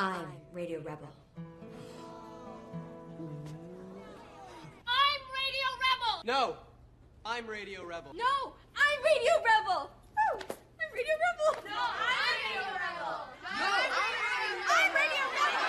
I'm Radio Rebel. I'm Radio Rebel! No, I'm Radio Rebel. No, I'm Radio Rebel! Oh, I'm Radio Rebel! No, I'm Radio Rebel! No, I'm Radio Rebel!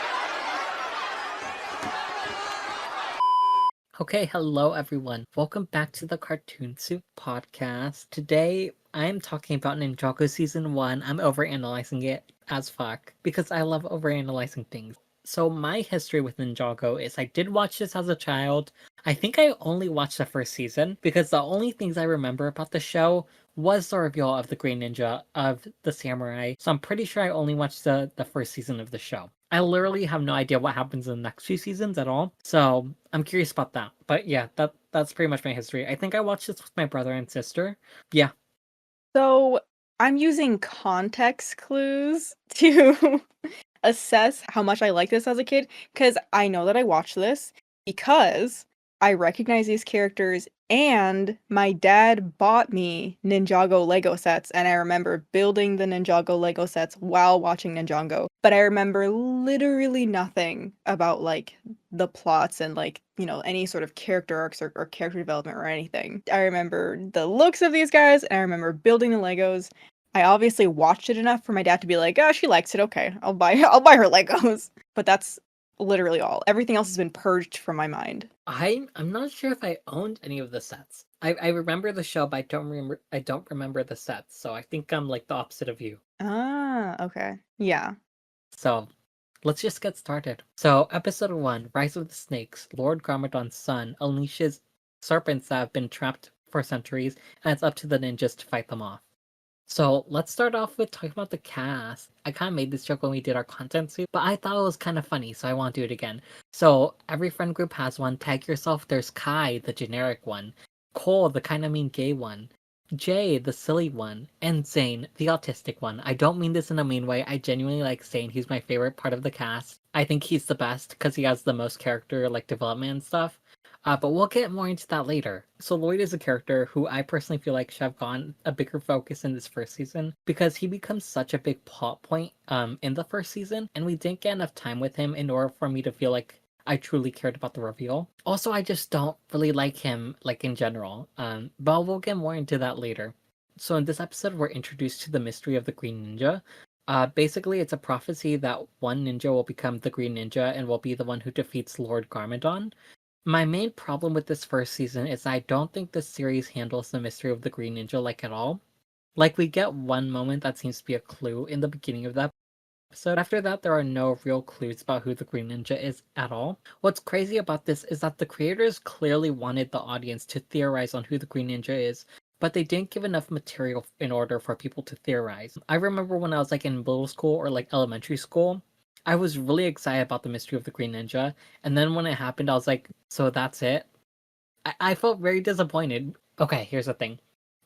Okay, hello everyone. Welcome back to the Cartoon Soup podcast. Today, I'm talking about Ninjago Season 1. I'm overanalyzing it as fuck because I love overanalyzing things. So my history with Ninjago is I did watch this as a child. I think I only watched the first season because the only things I remember about the show was the reveal of the Green Ninja, of the samurai. So I'm pretty sure I only watched the first season of the show. I literally have no idea what happens in the next few seasons at all. So I'm curious about that. But yeah, that's pretty much my history. I think I watched this with my brother and sister. Yeah. So I'm using context clues to assess how much I like this as a kid, because I know that I watched this because I recognize these characters and my dad bought me Ninjago Lego sets, and I remember building the Ninjago Lego sets while watching Ninjago. But I remember literally nothing about like the plots and like, any sort of character arcs or character development or anything. I remember the looks of these guys and I remember building the Legos. I obviously watched it enough for my dad to be like, "Oh, she likes it. Okay, I'll buy her Legos." But that's literally all. Everything else has been purged from my mind. I'm not sure if I owned any of the sets. I remember the show, but I don't remember the sets. So I think I'm like the opposite of you. Ah, okay. Yeah. So let's just get started. So episode 1, Rise of the Snakes. Lord Garmadon's son unleashes serpents that have been trapped for centuries, and it's up to the ninjas to fight them off. So let's start off with talking about the cast. I kind of made this joke when we did our content suit, but I thought it was kind of funny, so I want to do it again. So every friend group has one. Tag yourself. There's Kai, the generic one. Cole, the kind of mean gay one. Jay, the silly one. And Zane, the autistic one. I don't mean this in a mean way. I genuinely like Zane. He's my favorite part of the cast. I think he's the best because he has the most character development and stuff. But we'll get more into that later. So Lloyd is a character who I personally feel like should have gotten a bigger focus in this first season because he becomes such a big plot point in the first season, and we didn't get enough time with him in order for me to feel like I truly cared about the reveal. Also, I just don't really like him in general, but we'll get more into that later. So in this episode, we're introduced to the mystery of the Green Ninja. Basically, it's a prophecy that one ninja will become the Green Ninja and will be the one who defeats Lord Garmadon. My main problem with this first season is I don't think the series handles the mystery of the Green Ninja at all. We get one moment that seems to be a clue in the beginning of that episode. After that, there are no real clues about who the Green Ninja is at all. What's crazy about this is that the creators clearly wanted the audience to theorize on who the Green Ninja is, but they didn't give enough material in order for people to theorize. I remember when I was in middle school or elementary school, I was really excited about the mystery of the Green Ninja, and then when it happened, I was like, so that's it? I felt very disappointed. Okay, here's the thing.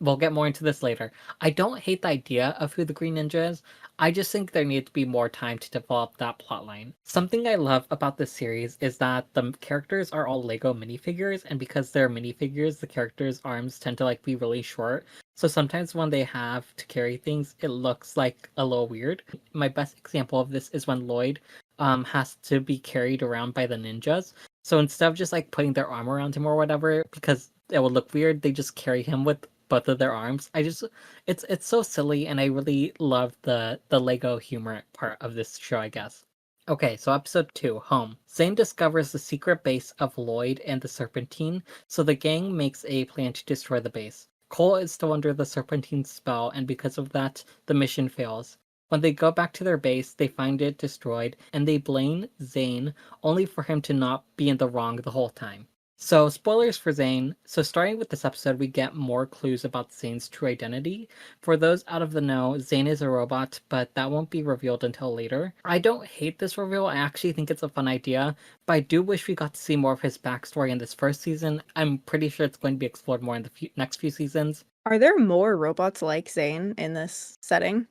We'll get more into this later. I don't hate the idea of who the Green Ninja is. I just think there needs to be more time to develop that plotline. Something I love about this series is that the characters are all Lego minifigures, and because they're minifigures, the characters' arms tend to be really short. So sometimes when they have to carry things, it looks a little weird. My best example of this is when Lloyd has to be carried around by the ninjas. So instead of just putting their arm around him or whatever, because it would look weird, they just carry him with both of their arms. It's so silly, and I really love the Lego humor part of this show, I guess. Okay, so episode 2, Home. Zane discovers the secret base of Lloyd and the Serpentine, so the gang makes a plan to destroy the base. Cole is still under the Serpentine's spell, and because of that, the mission fails. When they go back to their base, they find it destroyed, and they blame Zane, only for him to not be in the wrong the whole time. So, spoilers for Zane. So, starting with this episode, we get more clues about Zane's true identity. For those out of the know, Zane is a robot, but that won't be revealed until later. I don't hate this reveal. I actually think it's a fun idea, but I do wish we got to see more of his backstory in this first season. I'm pretty sure it's going to be explored more in the next few seasons. Are there more robots like Zane in this setting?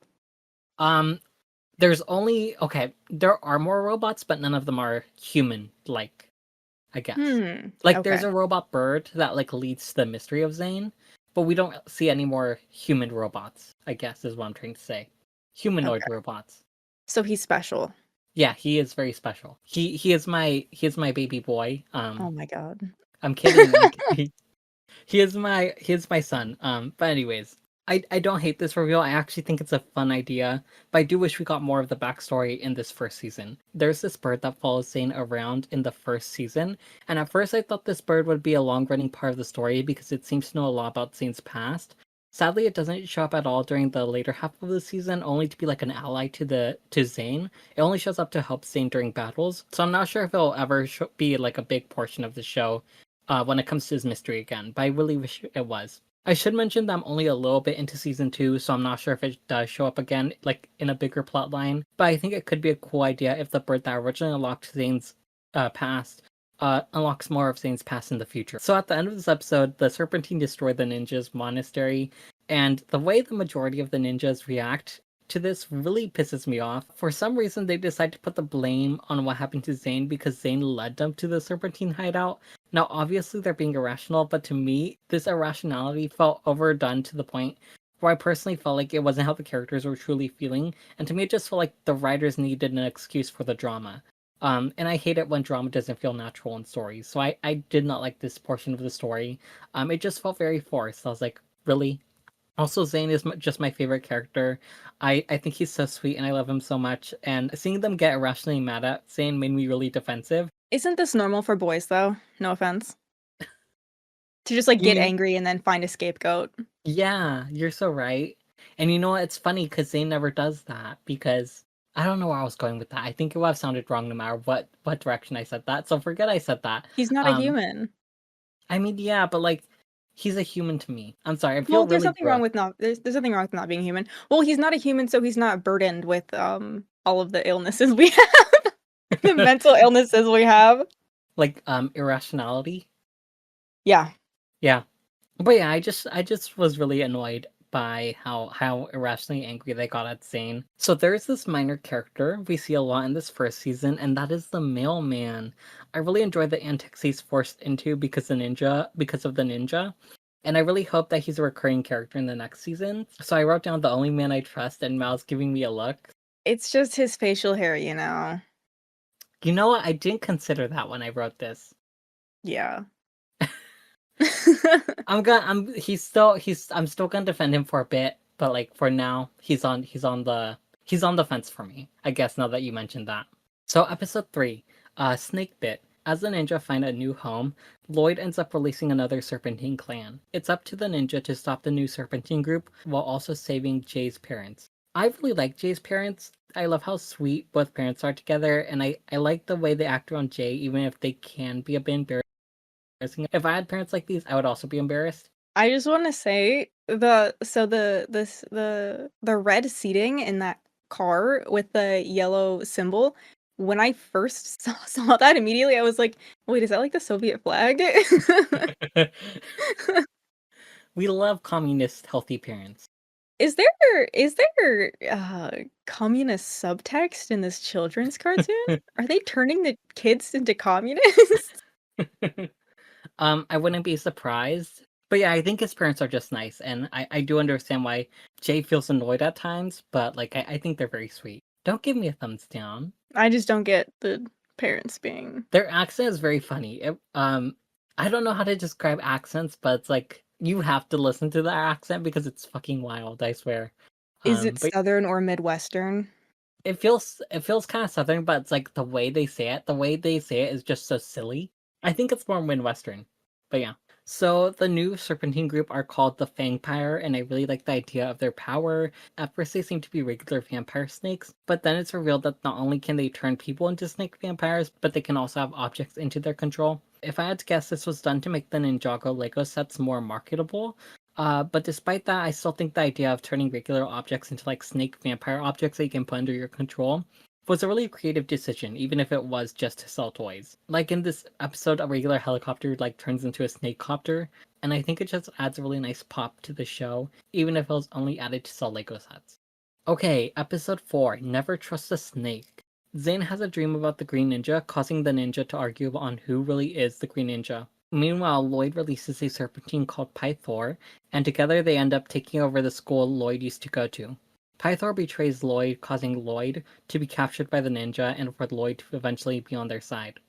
There's only... Okay, there are more robots, but none of them are human-like, I guess. Okay. There's a robot bird that leads to the mystery of Zane, but we don't see any more human robots, I guess is what I'm trying to say. Humanoid robots. So he's special. Yeah, he is very special. He is my baby boy. Oh my god. I'm kidding. I'm kidding. He is my son. But anyways, I don't hate this reveal. I actually think it's a fun idea, but I do wish we got more of the backstory in this first season. There's this bird that follows Zane around in the first season, and at first I thought this bird would be a long-running part of the story because it seems to know a lot about Zane's past. Sadly, it doesn't show up at all during the later half of the season, only to be like an ally to Zane. It only shows up to help Zane during battles, so I'm not sure if it'll ever be like a big portion of the show when it comes to his mystery again, but I really wish it was. I should mention that I'm only a little bit into season 2, so I'm not sure if it does show up again, like in a bigger plot line, but I think it could be a cool idea if the bird that originally unlocked Zane's past unlocks more of Zane's past in the future. So at the end of this episode, the Serpentine destroyed the ninjas' monastery, and the way the majority of the ninjas react to this really pisses me off. For some reason, they decide to put the blame on what happened to Zane because Zane led them to the Serpentine hideout. Now, obviously, they're being irrational, but to me, this irrationality felt overdone to the point where I personally felt like it wasn't how the characters were truly feeling, and to me, it just felt like the writers needed an excuse for the drama. And I hate it when drama doesn't feel natural in stories, so I did not like this portion of the story. It just felt very forced. I was like, really? Also, Zane is just my favorite character. I think he's so sweet and I love him so much. And seeing them get irrationally mad at Zane made me really defensive. Isn't this normal for boys though? No offense. To just like You get mean, angry and then find a scapegoat. yeah, you're so right. And you know what? It's funny because Zane never does that because I don't know where I was going with that. I think it would have sounded wrong no matter what direction I said that. So forget I said that. He's not a Um, human. I mean, yeah, but like he's a human to me. I'm sorry, I feel Well, really gross. there's nothing wrong with not being human. Well, he's not a human, so he's not burdened with all of the illnesses we have. The mental illnesses we have. Like irrationality. Yeah. Yeah. But yeah, I just was really annoyed by how irrationally angry they got at Zane. So there's this minor character we see a lot in this first season, and that is the mailman. I really enjoy the antics he's forced into because of the ninja. And I really hope that he's a recurring character in the next season. So I wrote down the only man I trust, and Mal's giving me a look. It's just his facial hair, you know. You know what? I didn't consider that when I wrote this. Yeah. I'm still gonna defend him for a bit, but like for now, he's on the fence for me. I guess now that you mentioned that. So episode 3, Snake Bit. As the ninja find a new home, Lloyd ends up releasing another Serpentine clan. It's up to the ninja to stop the new Serpentine group while also saving Jay's parents. I really like Jay's parents. I love how sweet both parents are together, and I like the way they act around Jay, even if they can be a bit embarrassing. If I had parents like these, I would also be embarrassed. I just want to say the red seating in that car with the yellow symbol. When I first saw that immediately, I was like, "Wait, is that like the Soviet flag?" We love communist healthy parents. Is there communist subtext in this children's cartoon? Are they turning the kids into communists? I wouldn't be surprised. But yeah, I think his parents are just nice, and I do understand why Jay feels annoyed at times, but like I think they're very sweet. Don't give me a thumbs down. I just don't get the parents being. Their accent is very funny. I don't know how to describe accents, but it's like you have to listen to their accent because it's fucking wild, I swear. Is it But Southern or Midwestern? it feels kind of southern, but it's like the way they say it. The way they say it is just so silly. I think it's more Midwestern, but yeah. So the new Serpentine group are called the Fangpire, and I really like the idea of their power. At first, they seem to be regular vampire snakes, but then it's revealed that not only can they turn people into snake vampires, but they can also have objects into their control. If I had to guess, this was done to make the Ninjago Lego sets more marketable. But despite that, I still think the idea of turning regular objects into like snake vampire objects that you can put under your control was a really creative decision, even if it was just to sell toys. Like in this episode, a regular helicopter like turns into a snake copter, and I think it just adds a really nice pop to the show, even if it was only added to sell Lego sets. Okay, episode 4, Never Trust a Snake. Zane has a dream about the Green Ninja, causing the ninja to argue on who really is the Green Ninja. Meanwhile, Lloyd releases a serpentine called Pythor, and together they end up taking over the school Lloyd used to go to. Pythor betrays Lloyd, causing Lloyd to be captured by the ninja and for Lloyd to eventually be on their side.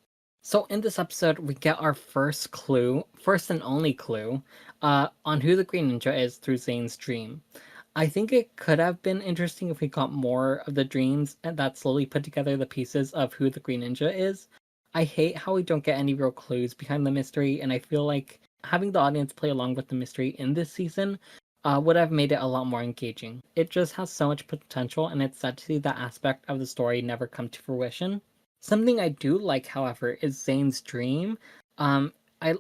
So in this episode, we get our first and only clue, on who the Green Ninja is through Zane's dream. I think it could have been interesting if we got more of the dreams and that slowly put together the pieces of who the Green Ninja is. I hate how we don't get any real clues behind the mystery, and I feel like having the audience play along with the mystery in this season would have made it a lot more engaging. It just has so much potential, and it's sad to see that aspect of the story never come to fruition. Something I do like, however, is Zane's dream. I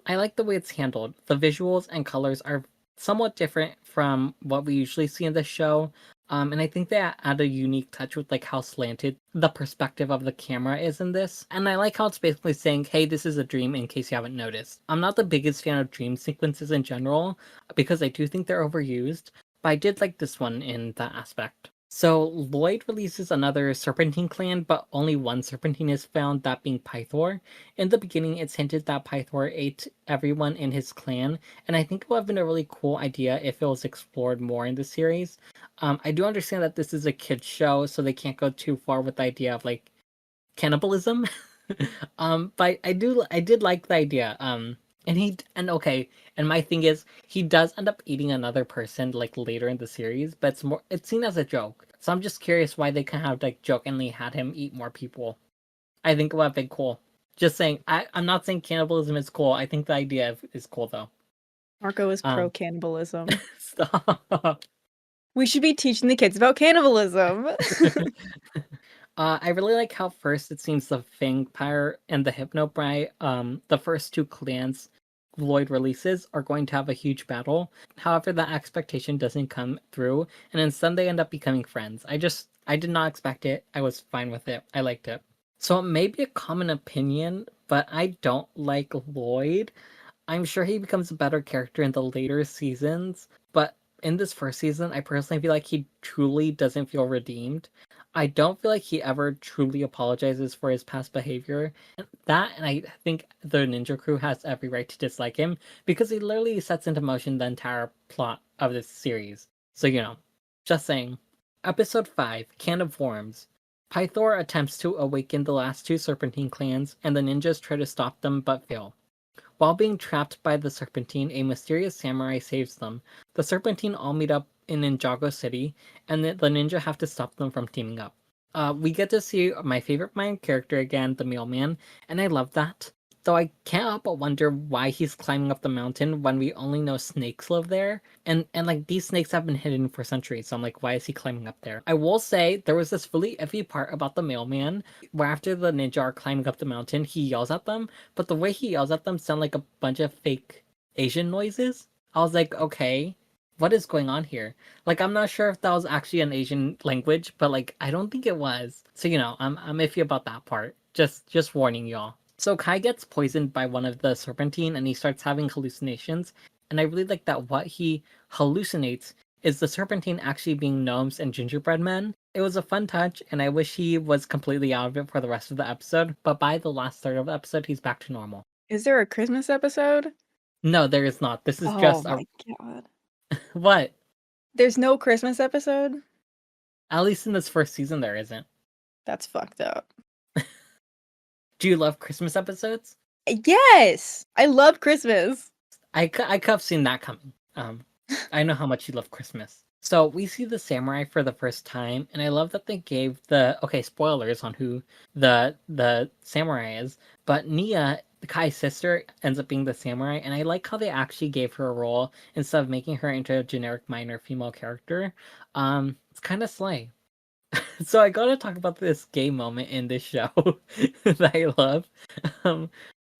like the way it's handled. The visuals and colors are somewhat different from what we usually see in the show. And I think they add a unique touch with like how slanted the perspective of the camera is in this. And I like how it's basically saying, hey, this is a dream in case you haven't noticed. I'm not the biggest fan of dream sequences in general, because I do think they're overused, but I did like this one in that aspect. So Lloyd releases another Serpentine clan, but only one Serpentine is found, that being Pythor. In the beginning, it's hinted that Pythor ate everyone in his clan, and I think it would have been a really cool idea if it was explored more in the series. I do understand that this is a kids show, so they can't go too far with the idea of like cannibalism. But I did like the idea. And my thing is, he does end up eating another person like later in the series, but it's seen as a joke. So I'm just curious why they kind of like jokingly had him eat more people. I think it would have been cool. Just saying, I'm not saying cannibalism is cool. I think the idea is cool though. Marco is pro cannibalism. Stop. We should be teaching the kids about cannibalism. I really like how first it seems the Fangpire and the Hypnobrai, the first two clans Lloyd releases, are going to have a huge battle. However, that expectation doesn't come through, and instead they end up becoming friends. I did not expect it. I was fine with it. I liked it. So it may be a common opinion, but I don't like Lloyd. I'm sure he becomes a better character in the later seasons, but in this first season, I personally feel like he truly doesn't feel redeemed. I don't feel like he ever truly apologizes for his past behavior. And I think the Ninja Crew has every right to dislike him, because he literally sets into motion the entire plot of this series. So, just saying. Episode 5, Can of Worms. Pythor attempts to awaken the last two Serpentine clans, and the ninjas try to stop them but fail. While being trapped by the Serpentine, a mysterious samurai saves them. The Serpentine all meet up in Ninjago City, and the ninja have to stop them from teaming up. We get to see my favorite main character again, the mailman, and I love that. Though I can't help but wonder why he's climbing up the mountain when we only know snakes live there. And like, these snakes have been hidden for centuries, so I'm like, why is he climbing up there? I will say, there was this really iffy part about the mailman, where after the ninja are climbing up the mountain, he yells at them, but the way he yells at them sound like a bunch of fake Asian noises. I was like, okay, what is going on here? Like, I'm not sure if that was actually an Asian language, but like, I don't think it was. So, I'm iffy about that part. Just warning y'all. So Kai gets poisoned by one of the Serpentine, and he starts having hallucinations. And I really like that what he hallucinates is the Serpentine actually being gnomes and gingerbread men. It was a fun touch, and I wish he was completely out of it for the rest of the episode, but by the last third of the episode, he's back to normal. Is there a Christmas episode? No, there is not. This is just my god. What? There's no Christmas episode? At least in this first season, there isn't. That's fucked up. Do you love Christmas episodes? Yes! I love Christmas. I could have seen that coming. I know how much you love Christmas. So we see the samurai for the first time, and I love that they gave spoilers on who the samurai is, but Nia, Kai's sister, ends up being the samurai, and I like how they actually gave her a role instead of making her into a generic minor female character. It's kind of slay. So I gotta talk about this gay moment in this show that I love.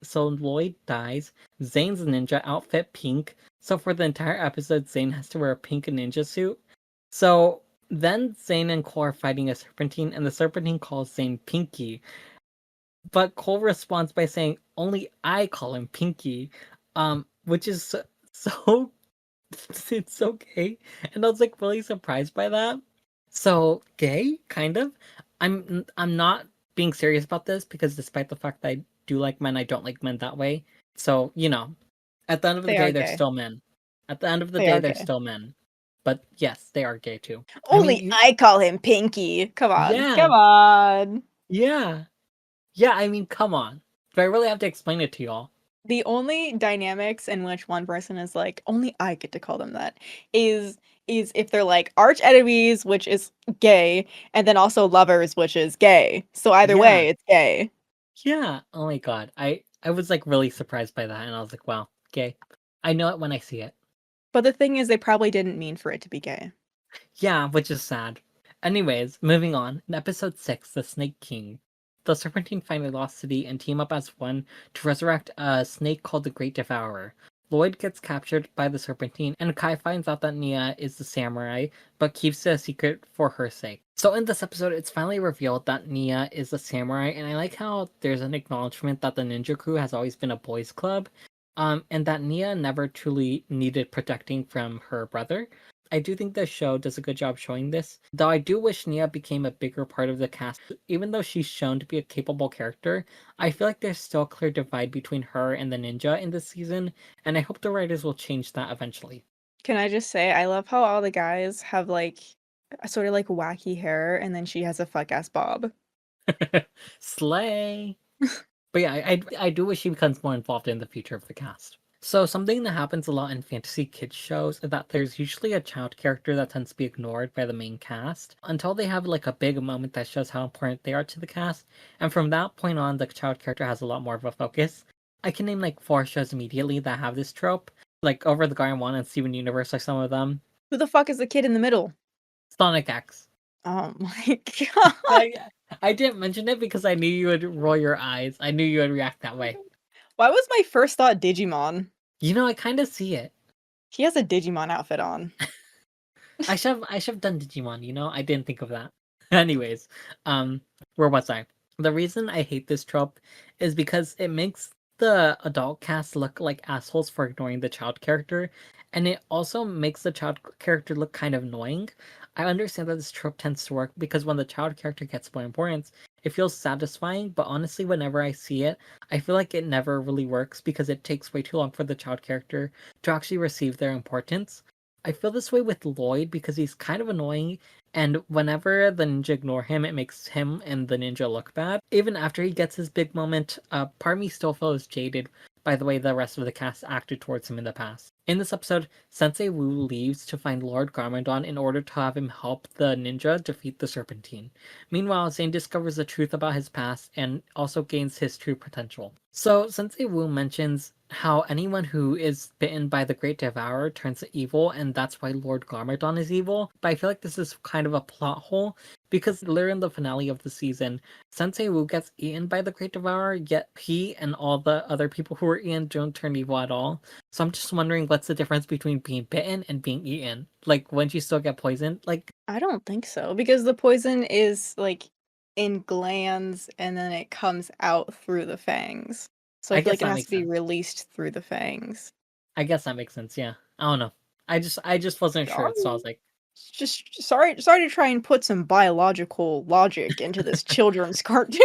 So Lloyd dies. Zane's ninja outfit pink. So for the entire episode, Zane has to wear a pink ninja suit. So then Zane and Cole are fighting a Serpentine, and the Serpentine calls Zane Pinky. But Cole responds by saying, only I call him Pinky. Which is so it's so gay. And I was like really surprised by that. So gay, kind of. I'm not being serious about this, because despite the fact that I do like men, I don't like men that way. So, at the end of the day, they're still men. At the end of the day, they're still men. But yes, they are gay too. Only I call him Pinky. Come on. Yeah. Come on. Yeah. Yeah, I mean, come on. Do I really have to explain it to y'all? The only dynamics in which one person is like, only I get to call them that, is if they're like arch enemies, which is gay, and then also lovers, which is gay. So either Yeah. way, it's gay. Yeah. Oh my god. I was like really surprised by that, and I was like, wow, gay. I know it when I see it. But the thing is, they probably didn't mean for it to be gay. Yeah, which is sad. Anyways, moving on. In episode 6, The Snake King, the Serpentine find a lost city and team up as one to resurrect a snake called the Great Devourer. Lloyd gets captured by the Serpentine, and Kai finds out that Nia is the samurai, but keeps it a secret for her sake. So in this episode, it's finally revealed that Nia is a samurai, and I like how there's an acknowledgement that the ninja crew has always been a boys' club, and that Nia never truly needed protecting from her brother. I do think the show does a good job showing this, though I do wish Nia became a bigger part of the cast. Even though she's shown to be a capable character, I feel like there's still a clear divide between her and the ninja in this season, and I hope the writers will change that eventually. Can I just say, I love how all the guys have like sort of like wacky hair, and then she has a fuck ass bob. Slay! But yeah, I do wish she becomes more involved in the future of the cast. So something that happens a lot in fantasy kids shows is that there's usually a child character that tends to be ignored by the main cast until they have like a big moment that shows how important they are to the cast, and from that point on the child character has a lot more of a focus. I can name like 4 shows immediately that have this trope, like Over the Garden One and Steven Universe are some of them. Who the fuck is the kid in the middle? Sonic X. Oh my god. I didn't mention it because I knew you would roll your eyes. I knew you would react that way. Why was my first thought Digimon? You know, I kind of see it. He has a Digimon outfit on. I should have done Digimon, you know? I didn't think of that. Anyways, where was I? The reason I hate this trope is because it makes the adult cast look like assholes for ignoring the child character, and it also makes the child character look kind of annoying. I understand that this trope tends to work because when the child character gets more importance, it feels satisfying, but honestly, whenever I see it, I feel like it never really works because it takes way too long for the child character to actually receive their importance. I feel this way with Lloyd because he's kind of annoying, and whenever the ninja ignore him, it makes him and the ninja look bad. Even after he gets his big moment, part of me still feels jaded by the way the rest of the cast acted towards him in the past. In this episode, Sensei Wu leaves to find Lord Garmadon in order to have him help the ninja defeat the Serpentine. Meanwhile, Zane discovers the truth about his past and also gains his true potential. So, Sensei Wu mentions how anyone who is bitten by the Great Devourer turns evil, and that's why Lord Garmadon is evil. But I feel like this is kind of a plot hole because later in the finale of the season, Sensei Wu gets eaten by the Great Devourer, yet he and all the other people who were eaten don't turn evil at all. So I'm just wondering what's the difference between being bitten and being eaten? Like, wouldn't you still get poisoned? Like, I don't think so, because the poison is like in glands and then it comes out through the fangs. So I I feel guess like it that has makes to be sense. released through the fangs. I guess that makes sense, yeah. I don't know. I just wasn't sure, so I was like, Just sorry to try and put some biological logic into this children's cartoon.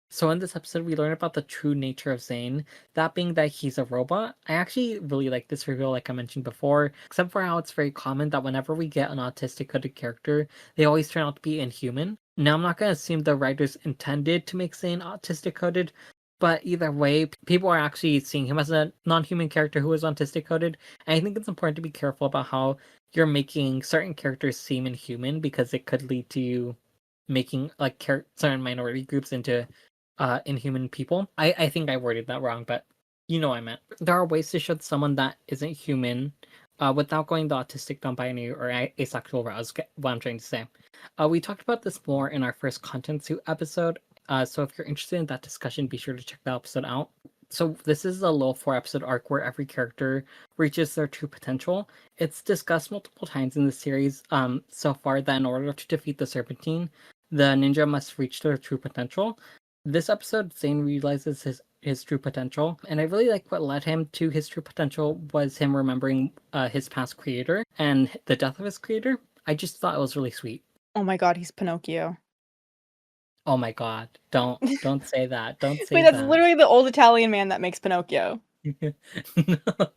So in this episode, we learn about the true nature of Zane, that being that he's a robot. I actually really like this reveal, like I mentioned before, except for how it's very common that whenever we get an autistic coded character, they always turn out to be inhuman. Now, I'm not going to assume the writers intended to make Zane autistic coded, but either way, people are actually seeing him as a non-human character who is autistic coded, and I think it's important to be careful about how you're making certain characters seem inhuman because it could lead to you making like certain minority groups into inhuman people. I think I worded that wrong, but you know what I meant. There are ways to show someone that isn't human without going the autistic, non-binary, or asexual route, is what I'm trying to say. We talked about this more in our first Content Suit episode, so if you're interested in that discussion, be sure to check that episode out. So this is a little 4-episode arc where every character reaches their true potential. It's discussed multiple times in the series so far that in order to defeat the Serpentine, the ninja must reach their true potential. This episode, Zane realizes his true potential, and I really like what led him to his true potential was him remembering his past creator and the death of his creator. I just thought it was really sweet. Oh my god, he's Pinocchio. Oh my god, don't say that. Don't say Wait, that's that. literally the old Italian man that makes Pinocchio. No.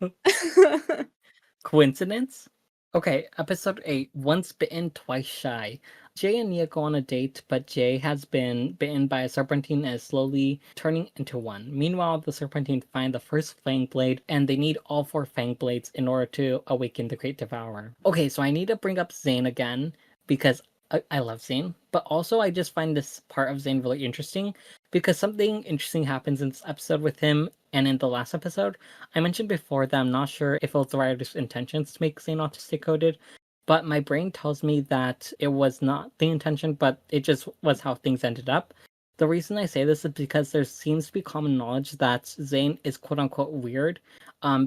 Coincidence? Okay, episode 8, Once Bitten, Twice Shy. Jay and Nia go on a date, but Jay has been bitten by a serpentine and is slowly turning into one. Meanwhile, the serpentine find the first fang blade, and they need all 4 fang blades in order to awaken the Great Devourer. Okay, so I need to bring up Zane again, because I love Zane, but also I just find this part of Zane really interesting, because something interesting happens in this episode with him and in the last episode. I mentioned before that I'm not sure if it was the writer's intentions to make Zane autistic coded, but my brain tells me that it was not the intention, but it just was how things ended up. The reason I say this is because there seems to be common knowledge that Zane is quote unquote weird,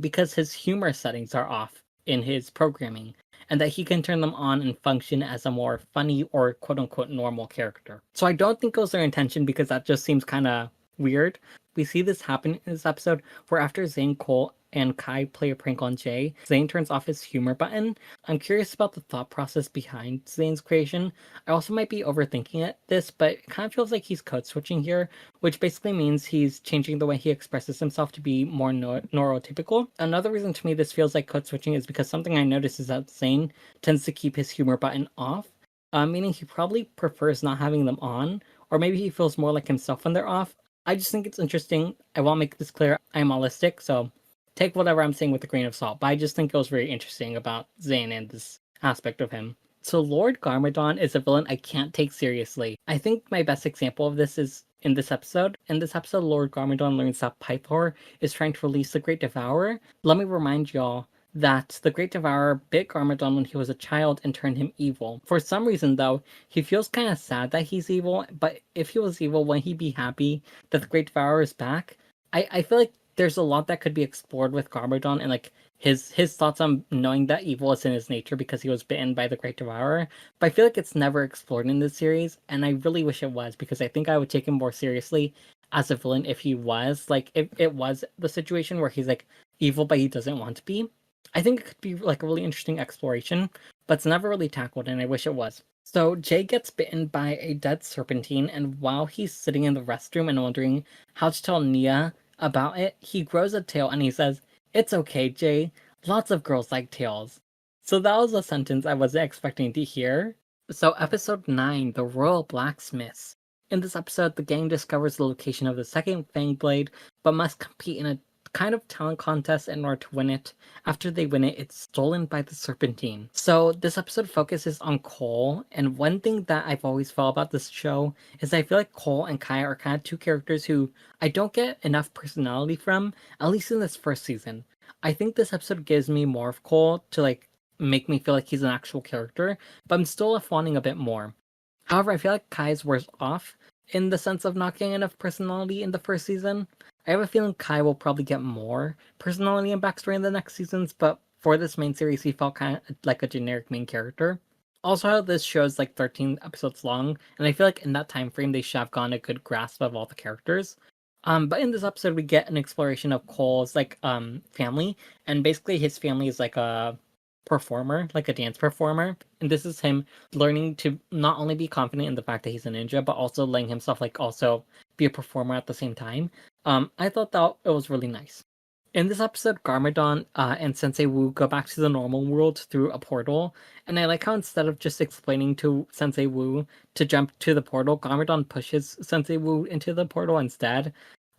because his humor settings are off in his programming, and that he can turn them on and function as a more funny or quote unquote normal character. So I don't think it was their intention, because that just seems kind of weird. We see this happen in this episode where after Zane, Cole, and Kai play a prank on Jay, Zane turns off his humor button. I'm curious about the thought process behind Zane's creation. I also might be overthinking this, but it kind of feels like he's code switching here, which basically means he's changing the way he expresses himself to be more neurotypical. Another reason to me this feels like code switching is because something I noticed is that Zane tends to keep his humor button off, meaning he probably prefers not having them on, or maybe he feels more like himself when they're off. I just think it's interesting. I want to make this clear. I'm holistic, so take whatever I'm saying with a grain of salt, but I just think it was very interesting about Zane and this aspect of him. So Lord Garmadon is a villain I can't take seriously. I think my best example of this is in this episode. In this episode, Lord Garmadon learns that Pythor is trying to release the Great Devourer. Let me remind y'all that the Great Devourer bit Garmadon when he was a child and turned him evil. For some reason, though, he feels kind of sad that he's evil, but if he was evil, wouldn't he be happy that the Great Devourer is back? I feel like there's a lot that could be explored with Garmadon, and like his thoughts on knowing that evil is in his nature because he was bitten by the Great Devourer. But I feel like it's never explored in this series, and I really wish it was, because I think I would take him more seriously as a villain if he was, like, if it was the situation where he's like evil but he doesn't want to be. I think it could be like a really interesting exploration, but it's never really tackled, and I wish it was. So Jay gets bitten by a dead serpentine, and while he's sitting in the restroom and wondering how to tell Nia about it, he grows a tail and he says, "It's okay, Jay. Lots of girls like tails." So that was a sentence I wasn't expecting to hear. So episode 9, The Royal Blacksmiths. In this episode, the gang discovers the location of the second Fang Blade, but must compete in a kind of talent contest in order to win it. After they win it, it's stolen by the Serpentine. So this episode focuses on Cole, and one thing that I've always felt about this show is I feel like Cole and Kai are kind of two characters who I don't get enough personality from, at least in this first season. I think this episode gives me more of Cole to like make me feel like he's an actual character, but I'm still left wanting a bit more. However, I feel like Kai's worse off in the sense of not getting enough personality in the first season. I have a feeling Kai will probably get more personality and backstory in the next seasons, but for this main series, he felt kind of like a generic main character. Also, how this show is like 13 episodes long, and I feel like in that time frame, they should have gotten a good grasp of all the characters. But in this episode, we get an exploration of Cole's like family, and basically his family is like a performer, like a dance performer, and this is him learning to not only be confident in the fact that he's a ninja, but also letting himself like also be a performer at the same time. I thought that it was really nice. In this episode, Garmadon and Sensei Wu go back to the normal world through a portal, and I like how instead of just explaining to Sensei Wu to jump to the portal, Garmadon pushes Sensei Wu into the portal instead.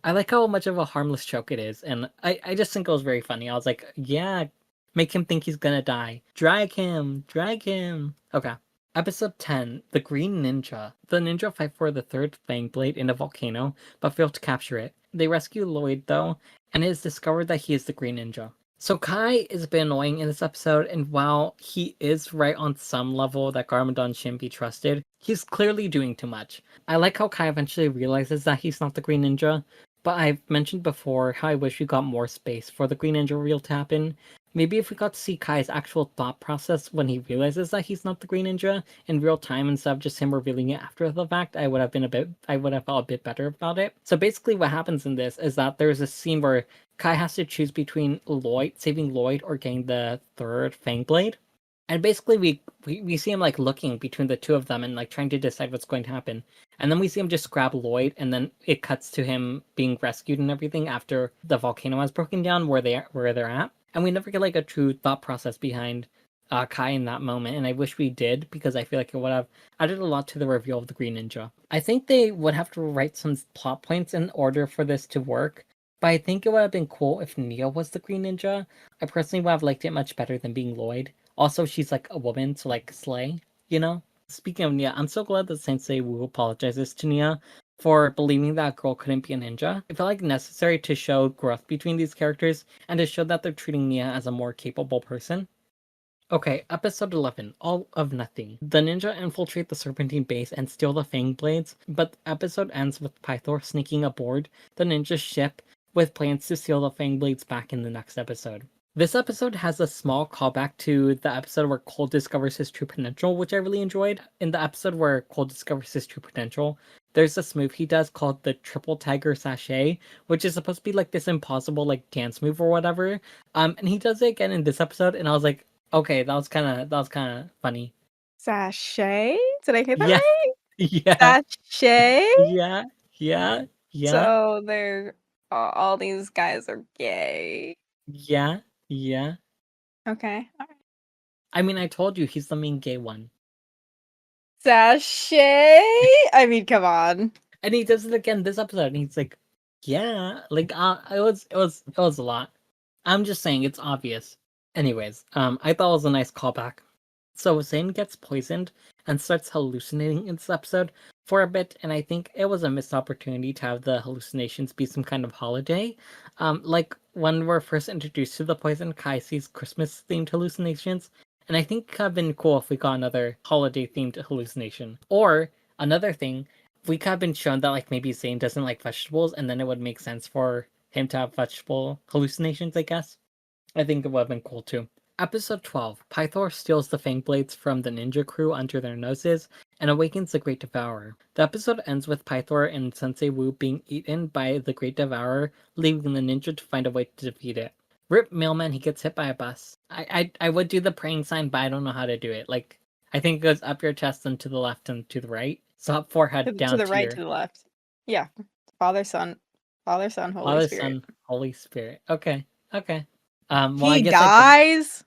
I like how much of a harmless joke it is, and I just think it was very funny. I was like, yeah, make him think he's gonna die. Drag him! Drag him! Okay. Episode 10, The Green Ninja. The ninja fight for the third Fang Blade in a volcano, but fail to capture it. They rescue Lloyd, though, and it is discovered that he is the Green Ninja. So Kai is a bit annoying in this episode, and while he is right on some level that Garmadon shouldn't be trusted, he's clearly doing too much. I like how Kai eventually realizes that he's not the Green Ninja, but I've mentioned before how I wish we got more space for the Green Ninja reveal to happen. Maybe if we got to see Kai's actual thought process when he realizes that he's not the Green Ninja in real time instead of just him revealing it after the fact, I would have felt a bit better about it. So basically what happens in this is that there's a scene where Kai has to choose between saving Lloyd or getting the third Fang Blade. And basically we see him like looking between the two of them and like trying to decide what's going to happen. And then we see him just grab Lloyd, and then it cuts to him being rescued and everything after the volcano has broken down where they're at. And we never get like a true thought process behind Kai in that moment, and I wish we did because I feel like it would have added a lot to the reveal of the Green Ninja. I think they would have to write some plot points in order for this to work, but I think it would have been cool if Nia was the Green Ninja. I personally would have liked it much better than being Lloyd. Also, she's like a woman, so like slay, you know? Speaking of Nia, I'm so glad that Sensei Wu apologizes to Nia for believing that girl couldn't be a ninja. It felt like necessary to show growth between these characters and to show that they're treating Nia as a more capable person. Okay, episode 11, All of Nothing. The ninja infiltrate the Serpentine base and steal the Fang Blades, but the episode ends with Pythor sneaking aboard the ninja ship with plans to steal the Fang Blades back in the next episode. This episode has a small callback to the episode where Cole discovers his true potential, which I really enjoyed. In the episode where Cole discovers his true potential, there's this move he does called the Triple Tiger Sachet, which is supposed to be like this impossible like dance move or whatever. And he does it again in this episode, and I was like, okay, that was kind of funny. Sachet? Did I hear that Yeah, right? yeah, Sachet? yeah. So they're all these guys are gay. Yeah. Okay. All right. I mean, I told you he's the main gay one. Sachet? I mean, come on. And he does it again this episode, and he's like, yeah, like it was a lot. I'm just saying it's obvious. Anyways, I thought it was a nice callback. So Zane gets poisoned and starts hallucinating in this episode for a bit, and I think it was a missed opportunity to have the hallucinations be some kind of holiday. Like when we're first introduced to the poison, Kai sees Christmas themed hallucinations, and I think it could have been cool if we got another holiday themed hallucination. Or another thing, we could have been shown that like maybe Zane doesn't like vegetables, and then it would make sense for him to have vegetable hallucinations, I guess. I think it would have been cool too. Episode 12, Pythor steals the Fang Blades from the ninja crew under their noses and awakens the Great Devourer. The episode ends with Pythor and Sensei Wu being eaten by the Great Devourer, leaving the ninja to find a way to defeat it. Rip Mailman, he gets hit by a bus. I would do the praying sign, but I don't know how to do it. Like, I think it goes up your chest and to the left and to the right. So up forehead, down To the right, here. to the left. Yeah. Father, Son, Holy Father, Spirit. Son, Holy Spirit. Okay. Well, I He guess dies?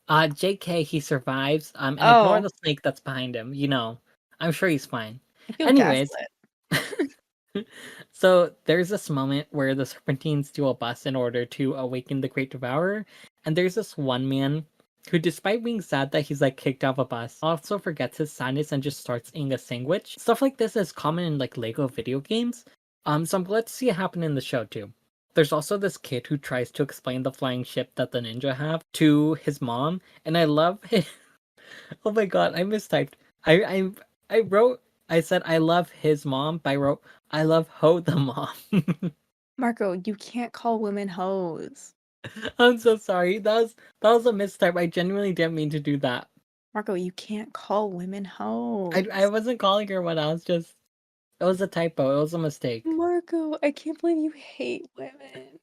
JK, he survives. And ignore Oh, the snake that's behind him. You know, I'm sure he's fine. I feel Anyways, gaslit. so there's this moment where the Serpentines steal a bus in order to awaken the Great Devourer, and there's this one man who, despite being sad that he's like kicked off a bus, also forgets his sadness and just starts eating a sandwich. Stuff like this is common in like Lego video games. So I'm glad to see it happen in the show too. There's also this kid who tries to explain the flying ship that the ninja have to his mom, and I love it. Oh my god, I mistyped. I said I love his mom, but I wrote I love Ho the mom. Marco, you can't call women hoes. I'm so sorry. That was a mistype. I genuinely didn't mean to do that. Marco, you can't call women hoes. I wasn't calling her one. I was just it was a typo. It was a mistake. Marco, I can't believe you hate women.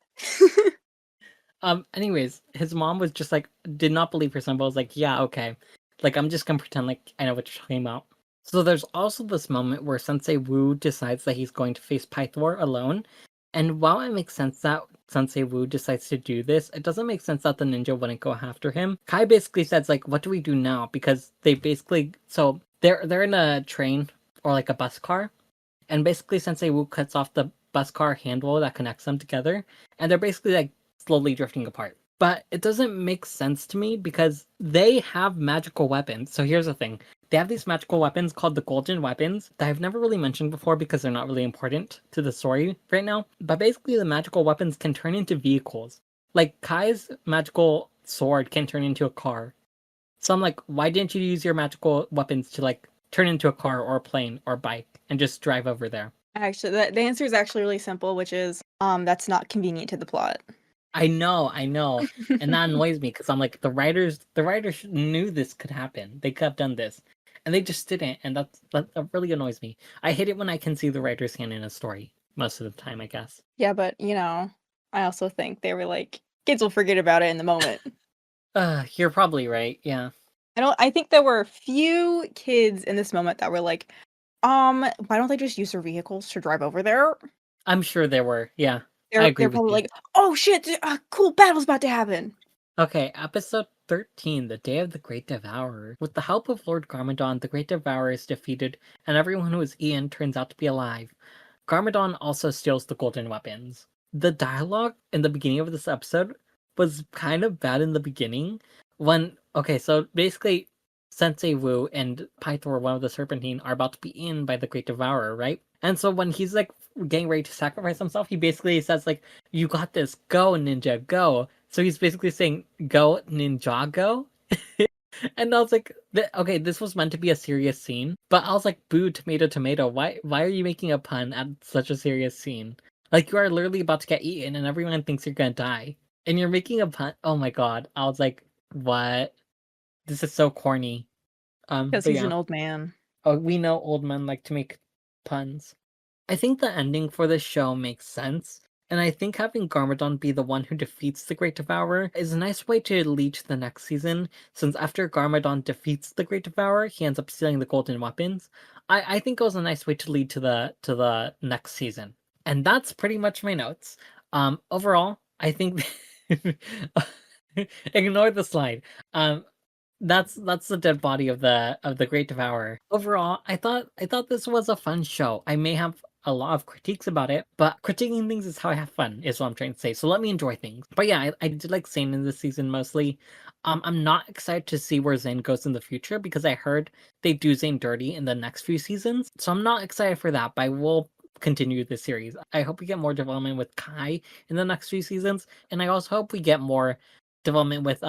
Anyways, his mom was just like did not believe her son, but was like, yeah, okay. Like I'm just gonna pretend like I know what you're talking about. So there's also this moment where Sensei Wu decides that he's going to face Pythor alone. And while it makes sense that Sensei Wu decides to do this, it doesn't make sense that the ninja wouldn't go after him. Kai basically says like, what do we do now? Because they basically they're in a train or like a bus car, and basically Sensei Wu cuts off the bus car handle that connects them together, and they're basically like slowly drifting apart. But it doesn't make sense to me because they have magical weapons. So here's the thing. They have these magical weapons called the golden weapons that I've never really mentioned before because they're not really important to the story right now. But basically the magical weapons can turn into vehicles. Like Kai's magical sword can turn into a car. So I'm like, why didn't you use your magical weapons to like turn into a car or a plane or a bike and just drive over there? Actually, the answer is actually really simple, which is that's not convenient to the plot. I know, and that annoys me because I'm like the writers knew this could happen. They could have done this, and they just didn't, and that really annoys me. I hate it when I can see the writer's hand in a story most of the time, I guess. Yeah, but I also think they were like, kids will forget about it in the moment. You're probably right. Yeah. I think there were a few kids in this moment that were like, why don't they just use their vehicles to drive over there? I'm sure there were. Yeah. They're probably like, oh shit, a cool battle's about to happen. Okay, episode 13, The Day of the Great Devourer. With the help of Lord Garmadon, the Great Devourer is defeated, and everyone who was eaten turns out to be alive. Garmadon also steals the golden weapons. The dialogue in the beginning of this episode was kind of bad in the beginning. So basically, Sensei Wu and Pythor, one of the Serpentine, are about to be eaten by the Great Devourer, right? And so when he's like getting ready to sacrifice himself, he basically says like, "You got this, go ninja, go." So he's basically saying, "Go Ninjago." And I was like, okay, this was meant to be a serious scene, but I was like, "Boo, tomato, tomato. Why are you making a pun at such a serious scene? Like you are literally about to get eaten, and everyone thinks you're gonna die, and you're making a pun." Oh my god! I was like, "What? This is so corny." Because But he's yeah. an old man. Oh, we know old men like to make puns. I think the ending for this show makes sense, and I think having Garmadon be the one who defeats the Great Devourer is a nice way to lead to the next season, since after Garmadon defeats the Great Devourer, he ends up stealing the golden weapons. I think it was a nice way to lead to the next season. And that's pretty much my notes. Overall, I think ignore the slide. Um, that's the dead body of the Great Devourer. Overall, I thought this was a fun show. I may have a lot of critiques about it, but critiquing things is how I have fun, is what I'm trying to say. So let me enjoy things. But yeah, I did like Zane in this season mostly. I'm not excited to see where Zane goes in the future because I heard they do Zane dirty in the next few seasons. So I'm not excited for that, but I will continue the series. I hope we get more development with Kai in the next few seasons, and I also hope we get more development with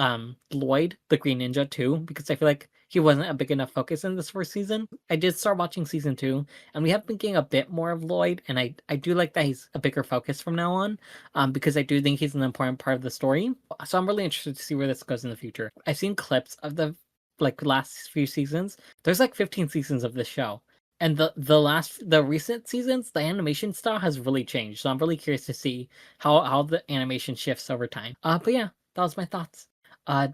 Lloyd, the Green Ninja too, because I feel like he wasn't a big enough focus in this first season. I did start watching season 2, and we have been getting a bit more of Lloyd, and I do like that he's a bigger focus from now on, because I do think he's an important part of the story. So I'm really interested to see where this goes in the future. I've seen clips of the last few seasons. There's like 15 seasons of this show. And the recent seasons, the animation style has really changed. So I'm really curious to see how the animation shifts over time. But yeah, that was my thoughts.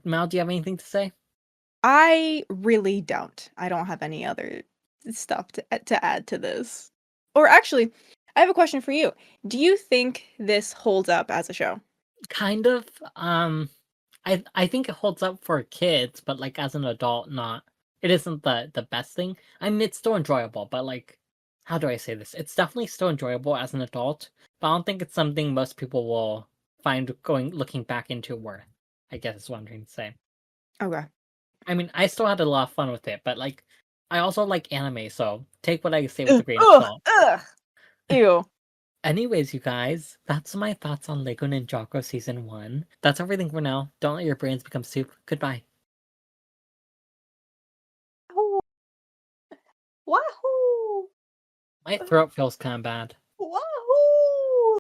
Mal, do you have anything to say? I really don't. I don't have any other stuff to add to this. Or actually, I have a question for you. Do you think this holds up as a show? Kind of. I think it holds up for kids, but like as an adult, not. It isn't the best thing. I mean, it's still enjoyable, but like, how do I say this? It's definitely still enjoyable as an adult, but I don't think it's something most people will find looking back into worth. I guess is what I'm trying to say. Okay. I mean, I still had a lot of fun with it, but like, I also like anime, so take what I say with a Ugh, grain of ugh, salt. ugh. Ew. Anyways, you guys, that's my thoughts on LEGO Ninjago Season 1. That's everything for now. Don't let your brains become soup. Goodbye. Wahoo! My throat feels kind of bad.